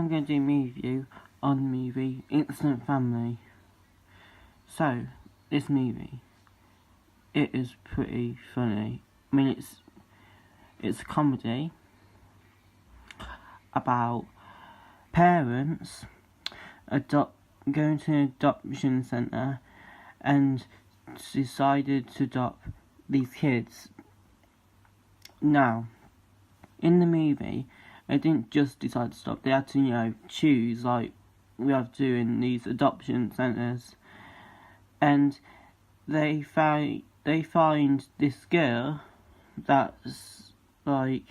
I'm going to do a review on the movie Instant Family. So, this movie, it is pretty funny. I mean, it's a comedy about parents going to an adoption centre and decided to adopt these kids. Now, in the movie, they didn't just decide to stop. They had to, choose, like we have to do in these adoption centres. And they find this girl that's, like,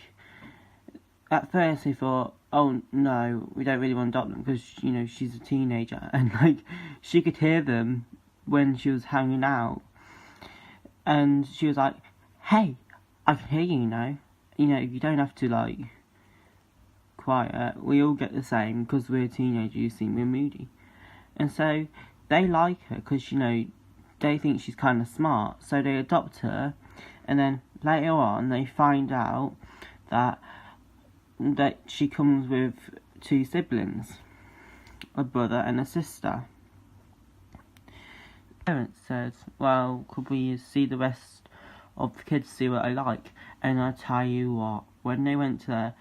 at first they thought, oh no, we don't really want to adopt them because, she's a teenager. And, like, she could hear them when she was hanging out. And she was like, hey, I can hear you now. You don't have to, like, quiet. We all get the same because we're teenagers, you see, we're moody. And so they like her because, they think she's kind of smart. So they adopt her. And then later on, they find out that she comes with 2 siblings, a brother and a sister. Parents said, well, could we see the rest of the kids, see what I like? And I tell you what, when they went to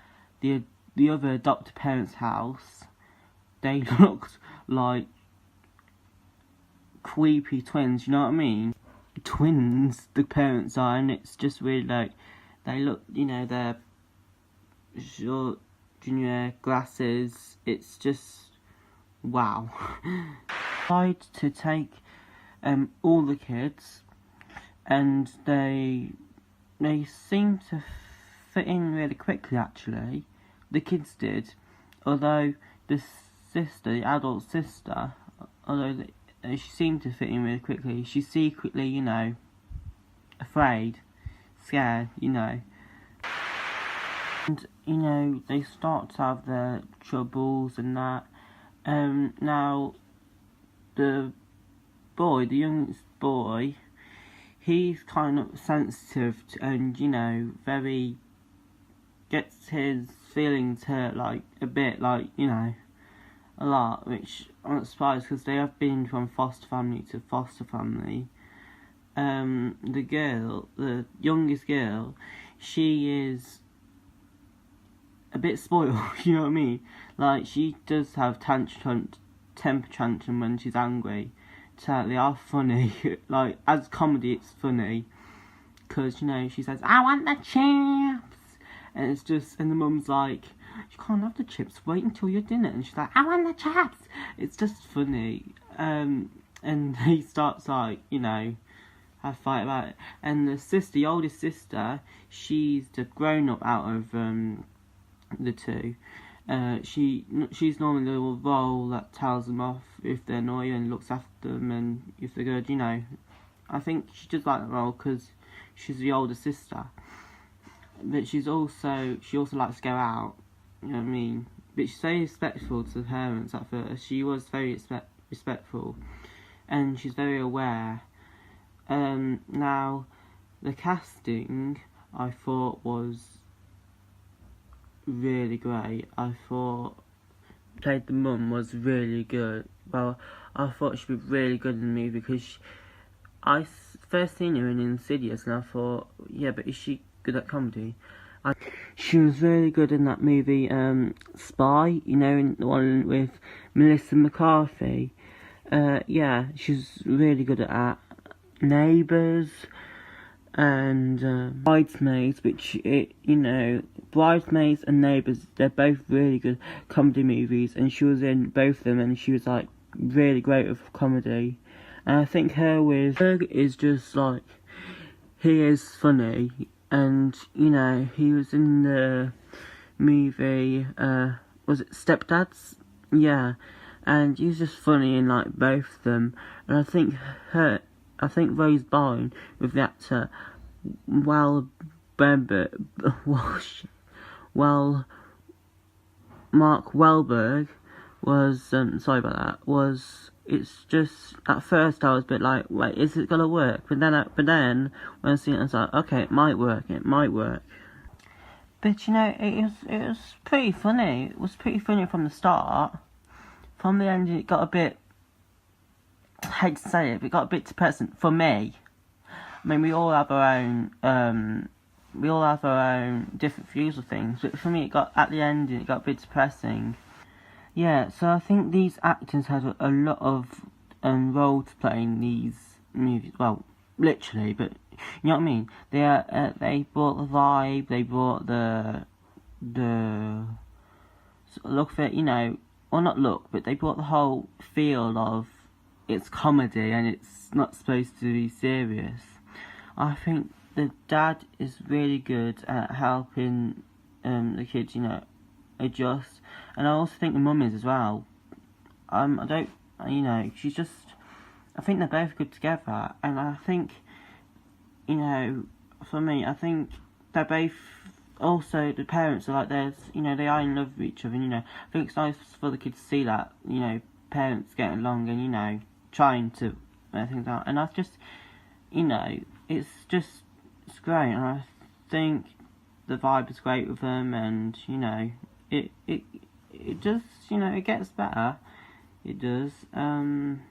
the other adopted parents' house, they looked like creepy twins, you know what I mean? Twins, the parents are, and it's just weird, like, they look, they're short, junior glasses, it's just, wow. Tried to take all the kids, and they seemed to fit in really quickly, actually. The kids did, although the adult sister, she seemed to fit in really quickly. She's secretly, afraid, scared, And, they start to have their troubles and that. Now, the youngest boy, he's kind of sensitive and, very, gets his feelings hurt, like, a bit, like, a lot, which I'm not surprised because they have been from foster family to foster family. The youngest girl, she is a bit spoiled, you know what I mean? Like, she does have temper tantrum when she's angry. They are funny. Like, as comedy, it's funny. Because, she says, I want the chips! And it's just, and the mum's like, you can't have the chips, wait until your dinner. And she's like, I want the chips! It's just funny. And he starts, like, have a fight about it. And the oldest sister, she's the grown-up out of the 2. She's normally the little role that tells them off if they're naughty and looks after them, and if they're good, I think she does like that role because she's the older sister. But she also likes to go out, you know what I mean? But she's very respectful to the parents at first. She was very respectful, and she's very aware. Now, the casting, I thought, was really great. I thought played the mum was really good. Well, I thought she'd be really good in the movie because I first seen her in Insidious, and I thought, yeah, but is she good at comedy? She was really good in that movie, Spy, in the one with Melissa McCarthy. Yeah, she's really good at that. Neighbours and Bridesmaids, Bridesmaids and Neighbours, they're both really good comedy movies, and she was in both of them, and she was, like, really great with comedy. And I think her with Berg is just, like, he is funny, and, he was in the movie, was it Stepdads? Yeah, and he was just funny in, like, both of them, and I think Rose Byrne with the actor, Mark Wahlberg was, it's just, at first I was a bit like, wait, is it gonna work? But then when I see it, I was like, okay, it might work. But you know, it was pretty funny. It was pretty funny from the start. From the end, it got a bit. I hate to say it, but it got a bit depressing for me. I mean, we all have our own. We all have our own different views of things. But for me, it got at the end, it got a bit depressing. Yeah, so I think these actors had a lot of role to play in these movies. Well, literally, but you know what I mean. They brought the vibe. They brought the look of it. You know, or not look, but they brought the whole feel of it's comedy and it's not supposed to be serious. I think the dad is really good at helping the kids, you know, adjust, and I also think the mum is as well. I don't, you know, she's just. I think they're both good together, and I think, you know, for me, I think they're both. Also, the parents are like there's, you know, they are in love with each other. And, you know, I think it's nice for the kids to see that, you know, parents getting along and, you know, trying to things out. And I've just, you know, it's great, and I think the vibe is great with them, and you know, it just, you know, it gets better. It does. When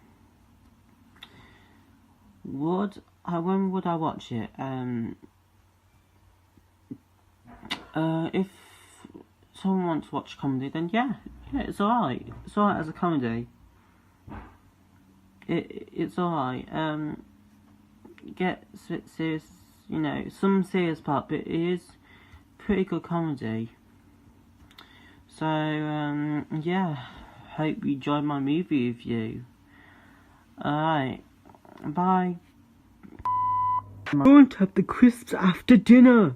would I watch it? If someone wants to watch comedy, then yeah, it's alright. It's alright as a comedy. It's alright. Gets a bit serious, you know, some serious part, but it is pretty good comedy. So, yeah, hope you enjoyed my movie review. Alright, bye. I won't have the crisps after dinner.